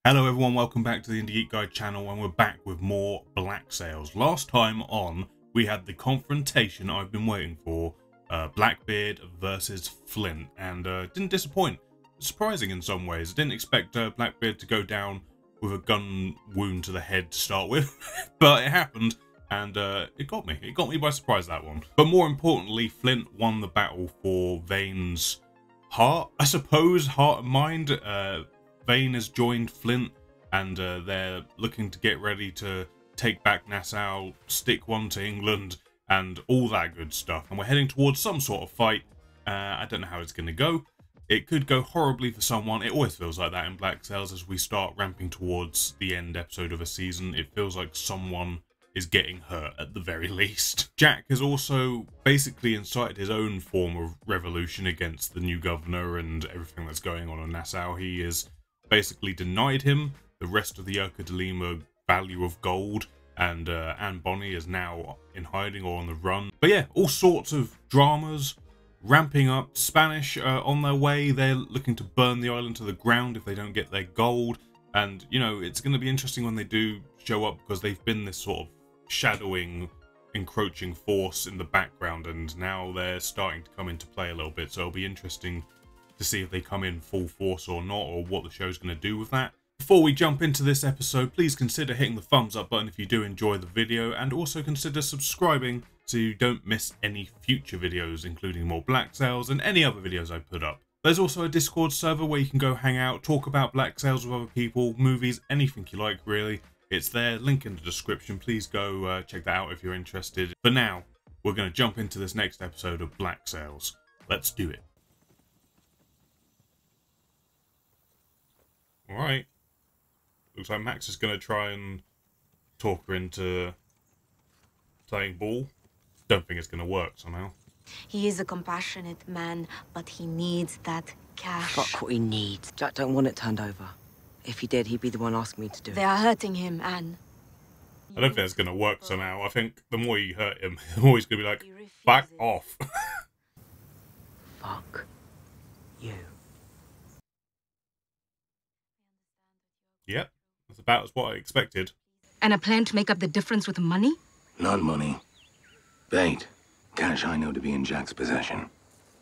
Hello everyone, welcome back to the IndieGeekGuy channel, and we're back with more Black Sails. Last time on, we had the confrontation I've been waiting for, Blackbeard versus Flint, and didn't disappoint. Surprising in some ways. I didn't expect Blackbeard to go down with a gun wound to the head to start with, but it happened, and it got me. It got me by surprise, that one. But more importantly, Flint won the battle for Vane's heart, I suppose, heart and mind. Vane has joined Flint, and they're looking to get ready to take back Nassau, stick one to England, and all that good stuff. And we're heading towards some sort of fight. I don't know how it's going to go. It could go horribly for someone. It always feels like that in Black Sails as we start ramping towards the end episode of a season. It feels like someone is getting hurt at the very least. Jack has also basically incited his own form of revolution against the new governor and everything that's going on in Nassau. He is basically denied him the rest of the Urca de Lima value of gold, and Anne Bonny is now in hiding or on the run. But yeah, all sorts of dramas ramping up. Spanish on their way. They're looking to burn the island to the ground if they don't get their gold, and you know, it's going to be interesting when they do show up, because they've been this sort of shadowing, encroaching force in the background, and now they're starting to come into play a little bit, so it'll be interesting to see if they come in full force or not, or what the show's going to do with that. Before we jump into this episode, please consider hitting the thumbs up button if you do enjoy the video, and also consider subscribing so you don't miss any future videos, including more Black Sails and any other videos I put up. There's also a Discord server where you can go hang out, talk about Black Sails with other people, movies, anything you like really. It's there, link in the description. Please go check that out if you're interested. For now, we're going to jump into this next episode of Black Sails. Let's do it. Alright. Looks like Max is going to try and talk her into playing ball. Don't think it's going to work somehow. He is a compassionate man, but he needs that cash. Fuck what he needs. Jack don't want it turned over. If he did, he'd be the one asking me to do it. They are hurting him, Anne. I don't think it's going to work somehow. I think the more you hurt him, the more he's going to be like, back off. Fuck you. Yep, that's about what I expected. And a plan to make up the difference with money? Not money. Bait. Cash I know to be in Jack's possession.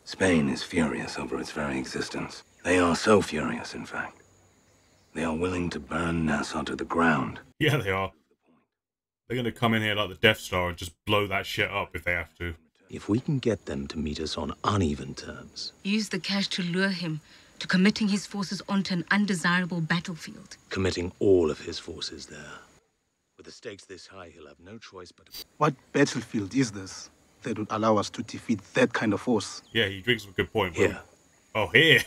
Spain is furious over its very existence. They are so furious, in fact. They are willing to burn Nassau to the ground. Yeah, they are. They're going to come in here like the Death Star and just blow that shit up if they have to. If we can get them to meet us on uneven terms. Use the cash to lure him to committing his forces onto an undesirable battlefield. Committing all of his forces there. With the stakes this high, he'll have no choice but to... What battlefield is this that would allow us to defeat that kind of force? Yeah, he brings up a good point. Here. Oh, here?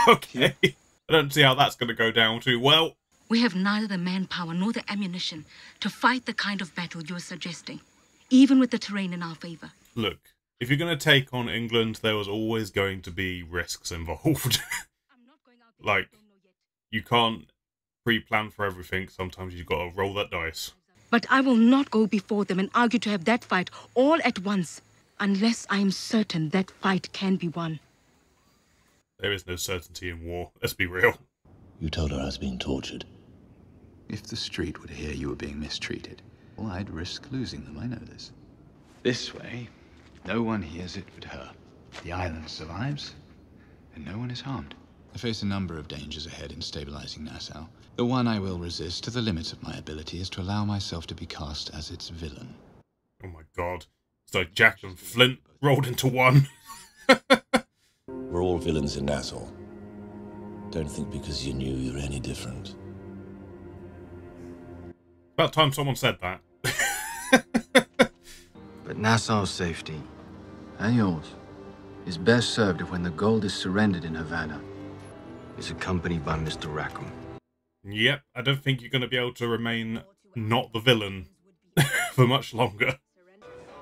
Okay. I don't see how that's going to go down too well. We have neither the manpower nor the ammunition to fight the kind of battle you're suggesting, even with the terrain in our favor. Look, if you're going to take on England, there was always going to be risks involved. Like, you can't pre-plan for everything. Sometimes you've got to roll that dice. But I will not go before them and argue to have that fight all at once, unless I am certain that fight can be won. There is no certainty in war, let's be real. You told her I was being tortured. If the street would hear you were being mistreated, well, I'd risk losing them, I know this. This way, no one hears it but her. The island survives, and no one is harmed. I face a number of dangers ahead in stabilizing Nassau. The one I will resist to the limit of my ability is to allow myself to be cast as its villain. Oh my god. It's like Jack and Flint rolled into one. We're all villains in Nassau. Don't think because you're new you're any different. About time someone said that. But Nassau's safety, and yours, is best served if when the gold is surrendered in Havana, is accompanied by Mr. Rackham. Yep, I don't think you're going to be able to remain not the villain for much longer.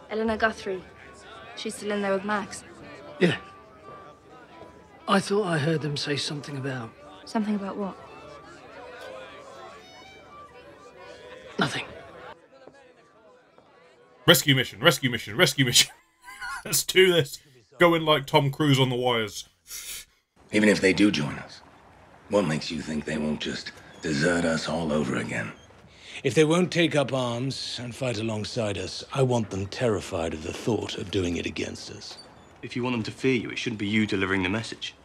Eleanor Guthrie. She's still in there with Max. Yeah. I thought I heard them say something about... Something about what? Nothing. Rescue mission, rescue mission, rescue mission. Let's do this. Go in like Tom Cruise on the wires. Even if they do join us, what makes you think they won't just Desert us all over again. If they won't take up arms and fight alongside us, I want them terrified of the thought of doing it against us. If you want them to fear you, it shouldn't be you delivering the message.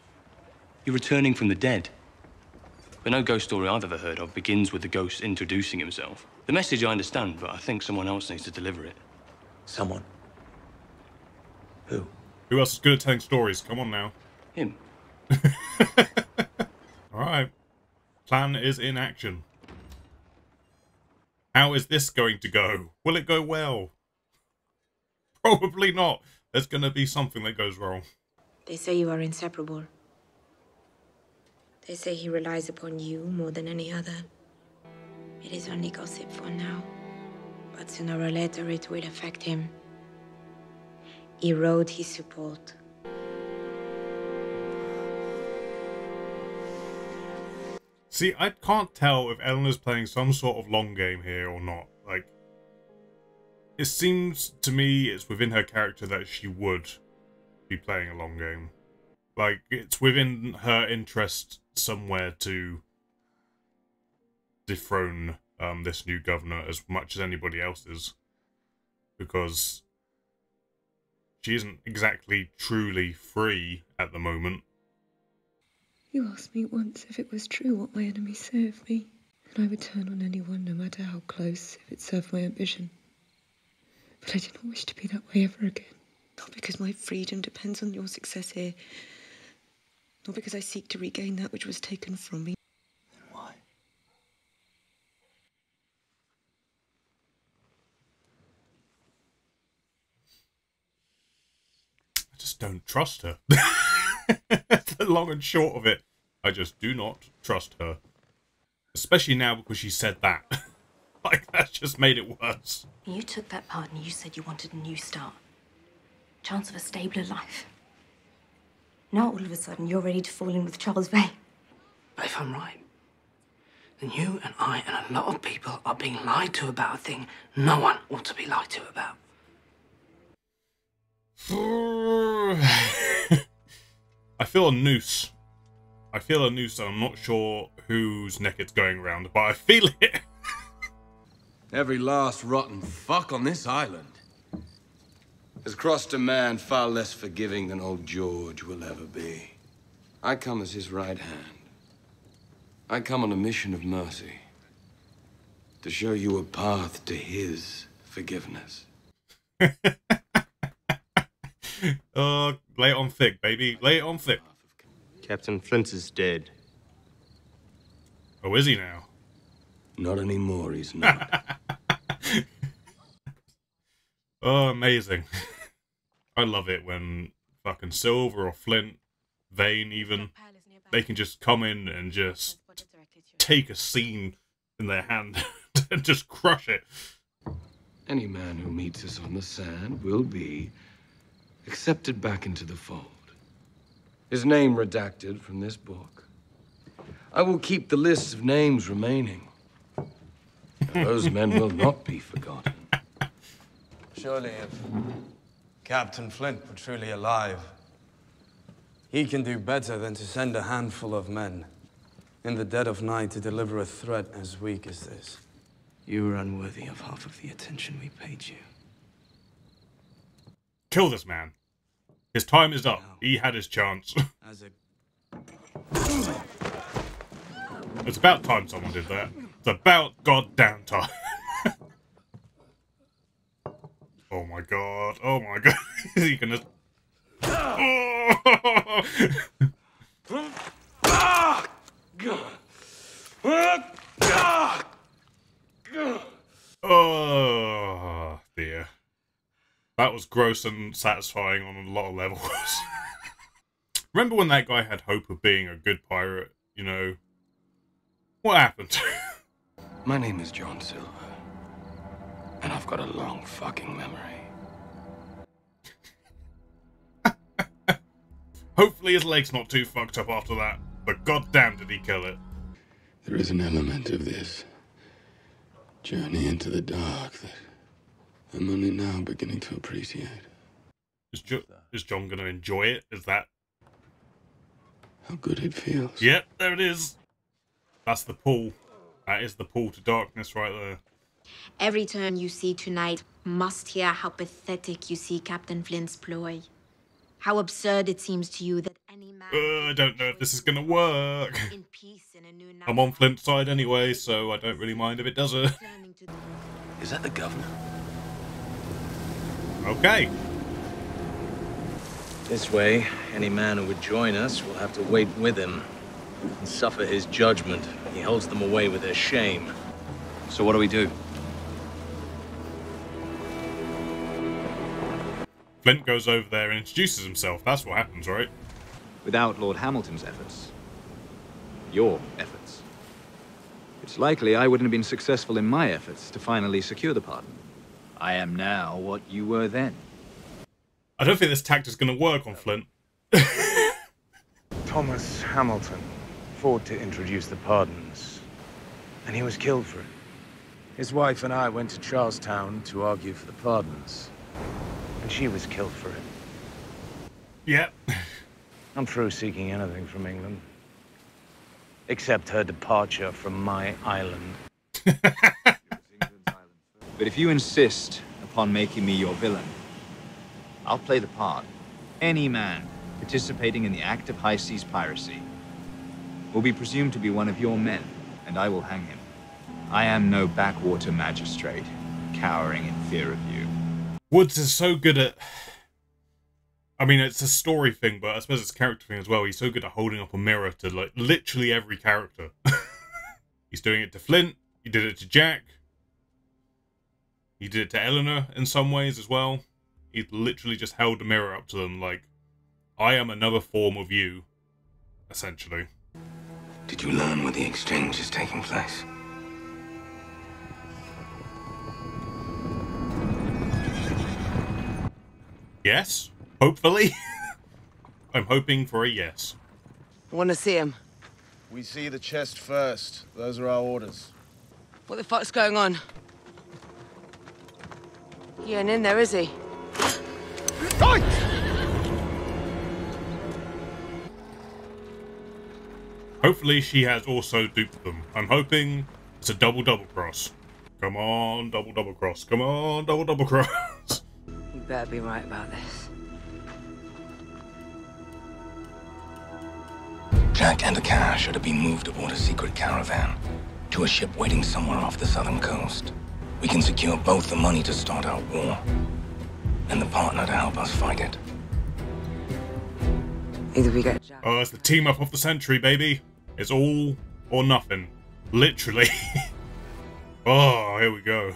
You're returning from the dead. But no ghost story I've ever heard of begins with the ghost introducing himself. The message I understand, but I think someone else needs to deliver it. Someone? Who? Who else is good at telling stories? Come on now. Him. Alright. Plan is in action. How is this going to go? Will it go well? Probably not. There's going to be something that goes wrong. They say you are inseparable. They say he relies upon you more than any other. It is only gossip for now. But sooner or later it will affect him. Erode his support. See, I can't tell if Eleanor's playing some sort of long game here or not. Like, it seems to me it's within her character that she would be playing a long game. Like, it's within her interest somewhere to dethrone this new governor as much as anybody else's. Because she isn't exactly truly free at the moment. You asked me once if it was true what my enemies say of me, and I would turn on anyone, no matter how close, if it served my ambition. But I do not wish to be that way ever again. Not because my freedom depends on your success here. Not because I seek to regain that which was taken from me. Why? I just don't trust her. The long and short of it. I just do not trust her. Especially now because she said that. Like, that's just made it worse. You took that part and you said you wanted a new start. Chance of a stabler life. Now all of a sudden you're ready to fall in with Charles Vane. But if I'm right, then you and I and a lot of people are being lied to about a thing no one ought to be lied to about. I feel a noose. I feel a noose, and I'm not sure whose neck it's going around, but I feel it. Every last rotten fuck on this island has crossed a man far less forgiving than old George will ever be. I come as his right hand. I come on a mission of mercy to show you a path to his forgiveness. Lay it on thick, baby. Lay it on thick. Captain Flint is dead. Oh, is he now? Not anymore, he's not. Oh, amazing. I love it when fucking Silver or Flint, Vane even, they can just come in and just take a scene in their hand and just crush it. Any man who meets us on the sand will be accepted back into the fold. His name redacted from this book. I will keep the list of names remaining. Those men will not be forgotten. Surely if Captain Flint were truly alive, he can do better than to send a handful of men in the dead of night to deliver a threat as weak as this. You were unworthy of half of the attention we paid you. Kill this man. His time is up. He had his chance. It's about time someone did that. It's about goddamn time. Oh my god. Oh my god. Is he gonna... Oh dear. That was gross and satisfying on a lot of levels. Remember when that guy had hope of being a good pirate, you know? What happened? My name is John Silver, and I've got a long fucking memory. Hopefully his leg's not too fucked up after that, but goddamn did he kill it. There is an element of this journey into the dark that I'm only now beginning to appreciate. Is John gonna enjoy it? Is that... How good it feels. Yep, there it is. That's the pull. That is the pull to darkness right there. Every turn you see tonight must hear how pathetic you see Captain Flint's ploy. How absurd it seems to you that any man... I don't know if this is going to work. In peace in a new night. I'm on Flint's side anyway, so I don't really mind if it doesn't. Is that the governor? Okay. This way, any man who would join us will have to wait with him and suffer his judgment. He holds them away with their shame. So what do we do? Flint goes over there and introduces himself. That's what happens, right? Without Lord Hamilton's efforts. Your efforts. It's likely I wouldn't have been successful in my efforts to finally secure the pardon. I am now what you were then. I don't think this tact is going to work on Flint. Thomas Hamilton fought to introduce the pardons, and he was killed for it. His wife and I went to Charlestown to argue for the pardons, and she was killed for it. Yep. I'm through seeking anything from England, except her departure from my island. But if you insist upon making me your villain, I'll play the part. Any man participating in the act of high seas piracy will be presumed to be one of your men, and I will hang him. I am no backwater magistrate, cowering in fear of you. Woods is so good at... I mean, it's a story thing, but I suppose it's a character thing as well. He's so good at holding up a mirror to, like, literally every character. He's doing it to Flint. He did it to Jack. He did it to Eleanor in some ways as well. He literally just held a mirror up to them like, I am another form of you, essentially. Did you learn where the exchange is taking place? Yes, hopefully. I'm hoping for a yes. I want to see him. We see the chest first. Those are our orders. What the fuck's going on? He ain't in there, is he? Hopefully she has also duped them. I'm hoping it's a double cross. Come on, double cross. Come on, double cross. You better be right about this. Jack and the cash are to be moved aboard a secret caravan to a ship waiting somewhere off the southern coast. We can secure both the money to start our war and the partner to help us fight it. Either we get Jack. Oh, it's the team up of the century, baby. It's all or nothing. Literally. Oh, here we go.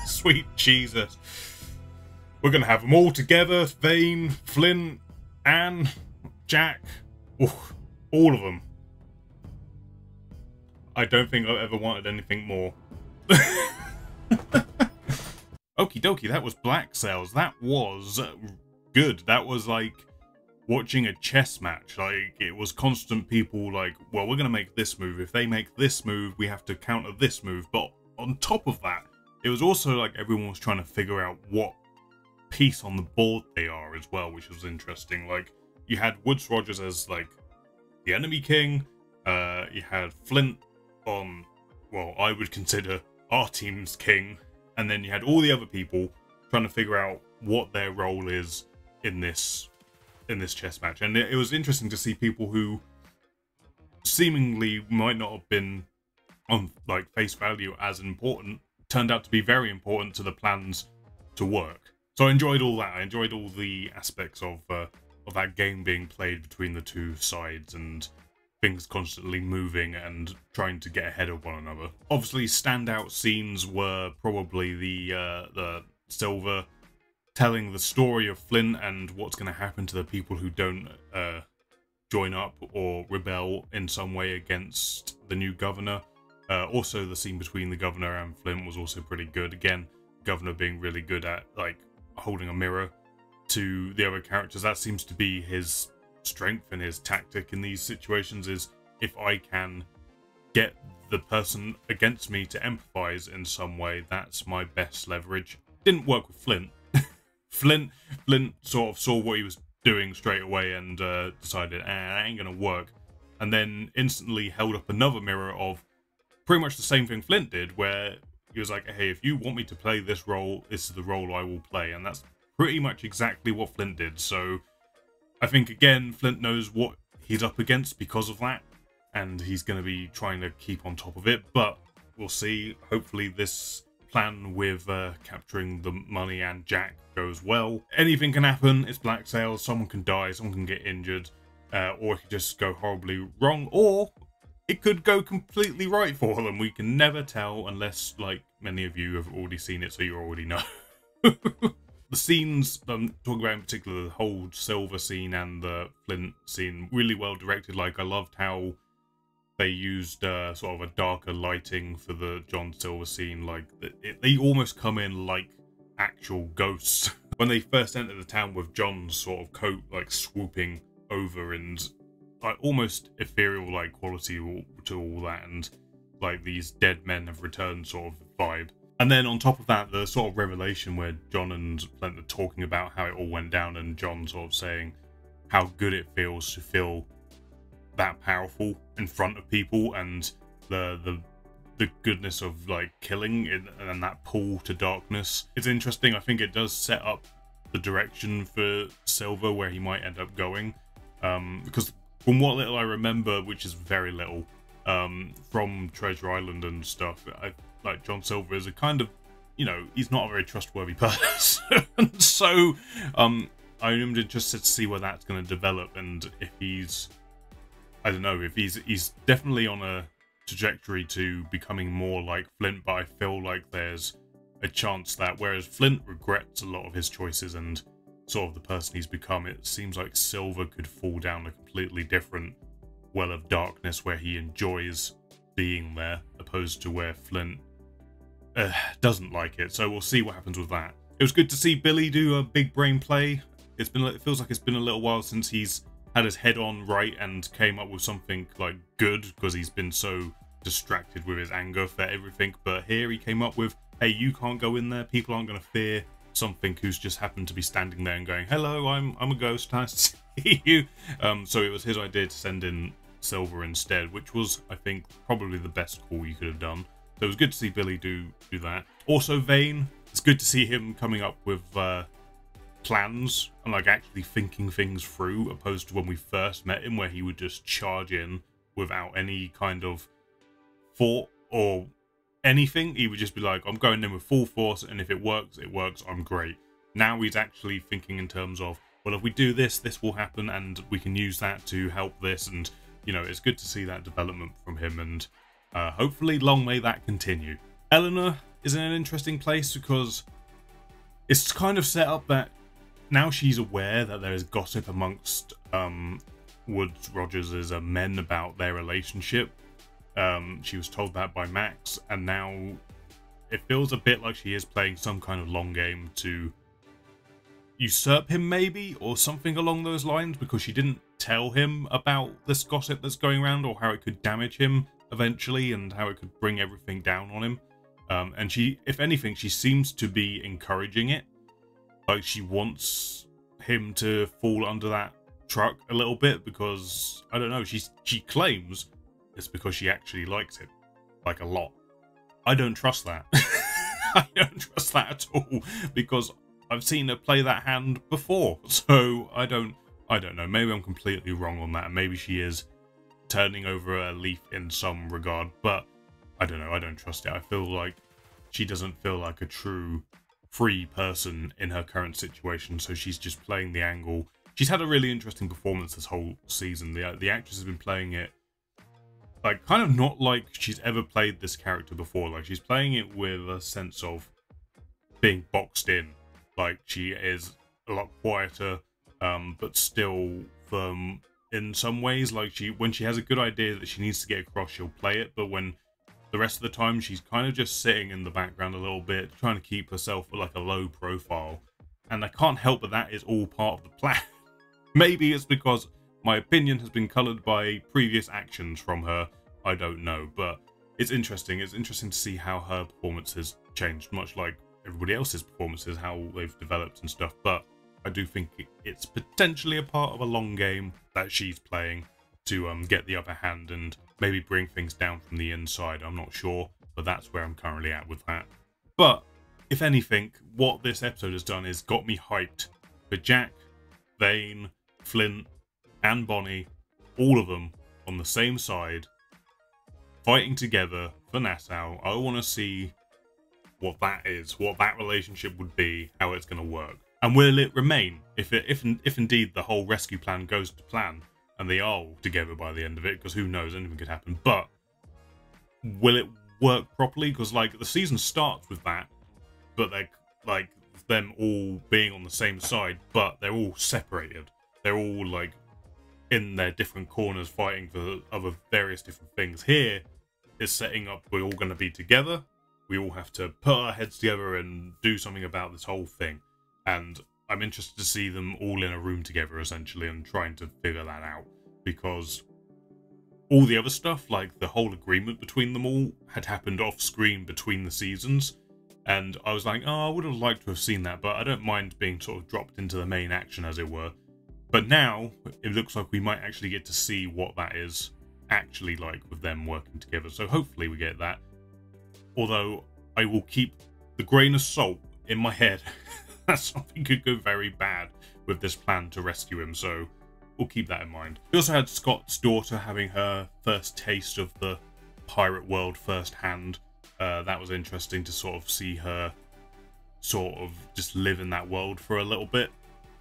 Sweet Jesus. We're going to have them all together. Vane, Flint, Anne, Jack. Oof, all of them. I don't think I've ever wanted anything more. Okie dokie, that was Black Sails. That was good. That was like watching a chess match. Like, it was constant people like, well, we're going to make this move. If they make this move, we have to counter this move. But on top of that, it was also like everyone was trying to figure out what piece on the board they are as well, which was interesting. Like, you had Woodes Rogers as like the enemy king. You had Flint on, well, I would consider our team's king. And then you had all the other people trying to figure out what their role is in this chess match. And it was interesting to see people who seemingly might not have been on like face value as important turned out to be very important to the plans to work. So I enjoyed all that. I enjoyed all the aspects of that game being played between the two sides and things constantly moving and trying to get ahead of one another. Obviously, standout scenes were probably the Silver telling the story of Flint and what's going to happen to the people who don't join up or rebel in some way against the new governor. Also, the scene between the governor and Flint was also pretty good. Again, governor being really good at like holding a mirror to the other characters. That seems to be his strength and his tactic in these situations, is if I can get the person against me to empathize in some way, that's my best leverage. Didn't work with Flint. Flint sort of saw what he was doing straight away and decided, that ain't gonna work. And then instantly held up another mirror of, pretty much the same thing Flint did, where he was like, hey, if you want me to play this role, this is the role I will play. And that's pretty much exactly what Flint did. So I think, again, Flint knows what he's up against because of that. And he's going to be trying to keep on top of it. But we'll see. Hopefully this plan with capturing the money and Jack goes well. Anything can happen. It's Black Sails. Someone can die. Someone can get injured. Or it could just go horribly wrong. Or it could go completely right for them. We can never tell unless, like, many of you have already seen it, so you already know. The scenes I'm talking about in particular, the whole Silver scene and the Flint scene, really well directed. Like, I loved how they used sort of a darker lighting for the John Silver scene. Like, they almost come in like actual ghosts. When they first enter the town with John's sort of coat, like, swooping over and like almost ethereal like quality to all that, and like these dead men have returned sort of vibe. And then on top of that, the sort of revelation where John and Flint are talking about how it all went down, and John sort of saying how good it feels to feel that powerful in front of people, and the goodness of like killing and that pull to darkness. It's interesting. I think it does set up the direction for Silver where he might end up going, because from what little I remember, which is very little, from Treasure Island and stuff, like John Silver is a kind of, you know, he's not a very trustworthy person. So I'm interested to see where that's going to develop, and if he's, I don't know, if he's definitely on a trajectory to becoming more like Flint, but I feel like there's a chance that whereas Flint regrets a lot of his choices and sort of the person he's become, it seems like Silver could fall down a completely different well of darkness where he enjoys being there, opposed to where Flint doesn't like it. So we'll see what happens with that. It was good to see Billy do a big brain play. It feels like it's been a little while since he's had his head on right and came up with something like good, because he's been so distracted with his anger for everything. But here he came up with, hey, you can't go in there, people aren't going to fear something who's just happened to be standing there and going, hello, I'm a ghost, nice to see you. So it was his idea to send in Silver instead, which was, I think, probably the best call you could have done. So it was good to see Billy do that. Also Vane, it's good to see him coming up with plans and like actually thinking things through, opposed to when we first met him where he would just charge in without any kind of thought or anything. He would just be like, I'm going in with full force, and if it works, I'm great. Now he's actually thinking in terms of, well, if we do this, this will happen, and we can use that to help this. And, you know, it's good to see that development from him, and hopefully long may that continue. Eleanor is in an interesting place because it's kind of set up that now she's aware that there is gossip amongst Woods Rogers' men about their relationship. She was told that by Max, and now it feels a bit like she is playing some kind of long game to usurp him, maybe, or something along those lines, because she didn't tell him about this gossip that's going around, or how it could damage him eventually, and how it could bring everything down on him. And she, if anything, she seems to be encouraging it. Like, she wants him to fall under that truck a little bit, because, I don't know, she claims it's because she actually likes it, like, a lot. I don't trust that. I don't trust that at all, because I've seen her play that hand before. So I don't know. Maybe I'm completely wrong on that. Maybe she is turning over a leaf in some regard, but I don't know. I don't trust it. I feel like she doesn't feel like a true free person in her current situation, so she's just playing the angle. She's had a really interesting performance this whole season. The actress has been playing it like kind of not like she's ever played this character before. Like, she's playing it with a sense of being boxed in. Like, she is a lot quieter, but still firm in some ways. Like, when she has a good idea that she needs to get across, she'll play it. But when the rest of the time, she's kind of just sitting in the background a little bit, trying to keep herself at like a low profile. And I can't help but that is all part of the plan. Maybe it's because my opinion has been coloured by previous actions from her. I don't know, but it's interesting. It's interesting to see how her performance has changed, much like everybody else's performances, how they've developed and stuff. But I do think it's potentially a part of a long game that she's playing to get the upper hand and maybe bring things down from the inside. I'm not sure, but that's where I'm currently at with that. But if anything, what this episode has done is got me hyped for Jack, Vane, Flint, and Bonnie, all of them on the same side, fighting together for Nassau. I want to see what that is, what that relationship would be, how it's going to work. And will it remain? If indeed the whole rescue plan goes to plan, and they are all together by the end of it, because who knows, anything could happen. But will it work properly? Because like the season starts with that, but they're like them all being on the same side, but they're all separated. They're all like in their different corners fighting for other various different things. Here is setting up we're all going to be together. We all have to put our heads together and do something about this whole thing. And I'm interested to see them all in a room together, essentially, and trying to figure that out. Because all the other stuff, like the whole agreement between them all, had happened off-screen between the seasons. And I was like, oh, I would have liked to have seen that, but I don't mind being sort of dropped into the main action, as it were. But now, it looks like we might actually get to see what that is actually like with them working together. So hopefully we get that. Although, I will keep the grain of salt in my head that something could go very bad with this plan to rescue him, so we'll keep that in mind. We also had Scott's daughter having her first taste of the pirate world firsthand. That was interesting to sort of see her sort of just live in that world for a little bit.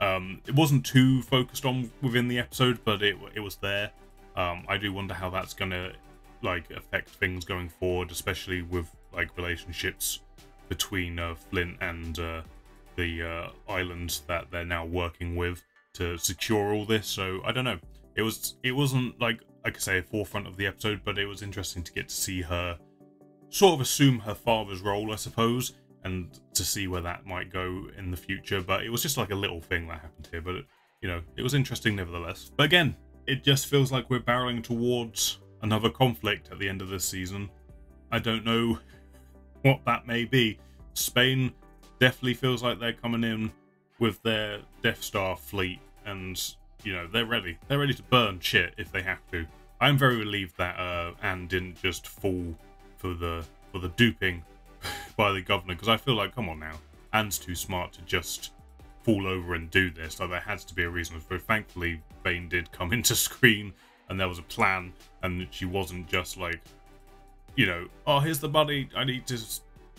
It wasn't too focused on within the episode, but it was there. I do wonder how that's gonna like affect things going forward, especially with like relationships between Flint and the islands that they're now working with to secure all this. So I don't know. It wasn't like I could say forefront of the episode, but it was interesting to get to see her sort of assume her father's role, I suppose, and to see where that might go in the future. But it was just like a little thing that happened here, but you know, it was interesting nevertheless. But again, it just feels like we're barreling towards another conflict at the end of this season. I don't know what that may be. Spain definitely feels like they're coming in with their Death Star fleet, and you know, they're ready to burn shit if they have to. I'm very relieved that Anne didn't just fall for the duping by the governor, because I feel like, come on now, Anne's too smart to just fall over and do this. Like, there has to be a reason. So thankfully Vane did come into screen and there was a plan, and she wasn't just like, you know, oh, here's the money, I need to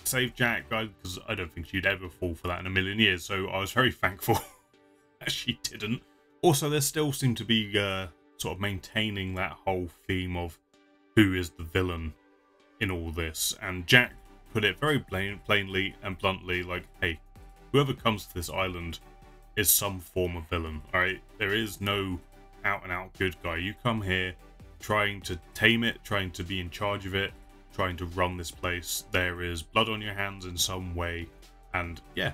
save Jack, because I don't think she'd ever fall for that in a million years. So I was very thankful that she didn't. Also, there still seemed to be sort of maintaining that whole theme of who is the villain in all this, and Jack put it very plainly and bluntly, like, hey, whoever comes to this island is some form of villain, alright? There is no out-and-out good guy. You come here trying to tame it, trying to be in charge of it, trying to run this place. There is blood on your hands in some way, and yeah,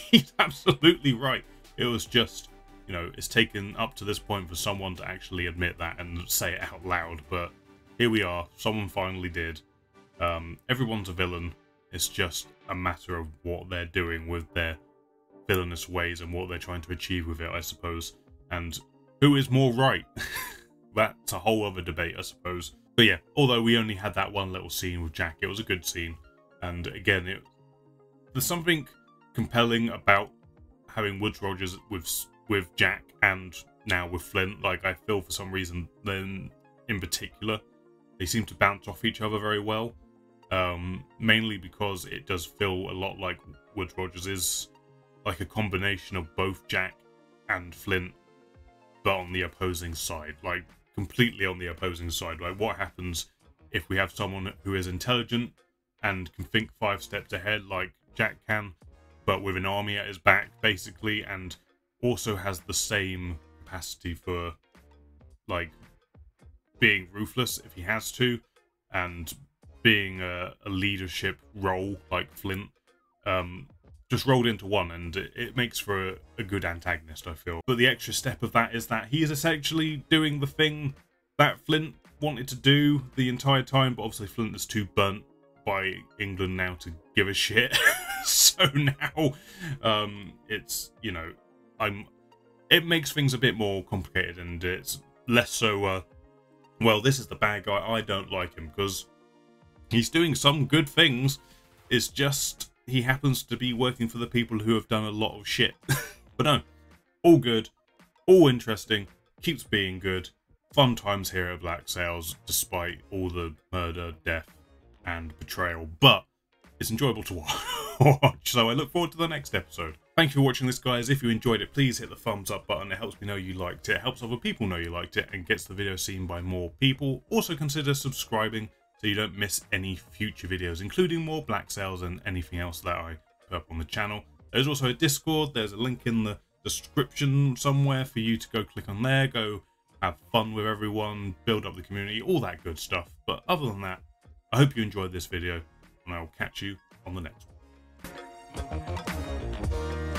he's absolutely right. It was just, you know, it's taken up to this point for someone to actually admit that and say it out loud, but here we are, someone finally did. Everyone's a villain. It's just a matter of what they're doing with their villainous ways and what they're trying to achieve with it, I suppose. And who is more right? That's a whole other debate, I suppose. But yeah, although we only had that one little scene with Jack, it was a good scene. And again, there's something compelling about having Woodes Rogers with Jack and now with Flint. Like, I feel for some reason, then in particular, they seem to bounce off each other very well. Mainly because it does feel a lot like Woodes Rogers is like a combination of both Jack and Flint, but on the opposing side. Like, completely on the opposing side. Like, what happens if we have someone who is intelligent and can think 5 steps ahead like Jack can, but with an army at his back, basically, and also has the same capacity for, like, being ruthless if he has to, and being a leadership role like Flint, just rolled into one, and it makes for a good antagonist, I feel. But the extra step of that is that he is essentially doing the thing that Flint wanted to do the entire time, but obviously Flint is too burnt by England now to give a shit. So now, it's, you know, it makes things a bit more complicated, and it's less so well, this is the bad guy. I don't like him because he's doing some good things. It's just he happens to be working for the people who have done a lot of shit. But no, all good, all interesting, keeps being good. Fun times here at Black Sails, despite all the murder, death, and betrayal. But it's enjoyable to watch, so I look forward to the next episode. Thank you for watching this, guys. If you enjoyed it, please hit the thumbs up button. It helps me know you liked it. It helps other people know you liked it and gets the video seen by more people. Also consider subscribing so you don't miss any future videos, including more Black Sails and anything else that I put up on the channel. There's also a Discord. There's a link in the description somewhere for you to go click on there, go have fun with everyone, build up the community, all that good stuff. But other than that, I hope you enjoyed this video, and I will catch you on the next one.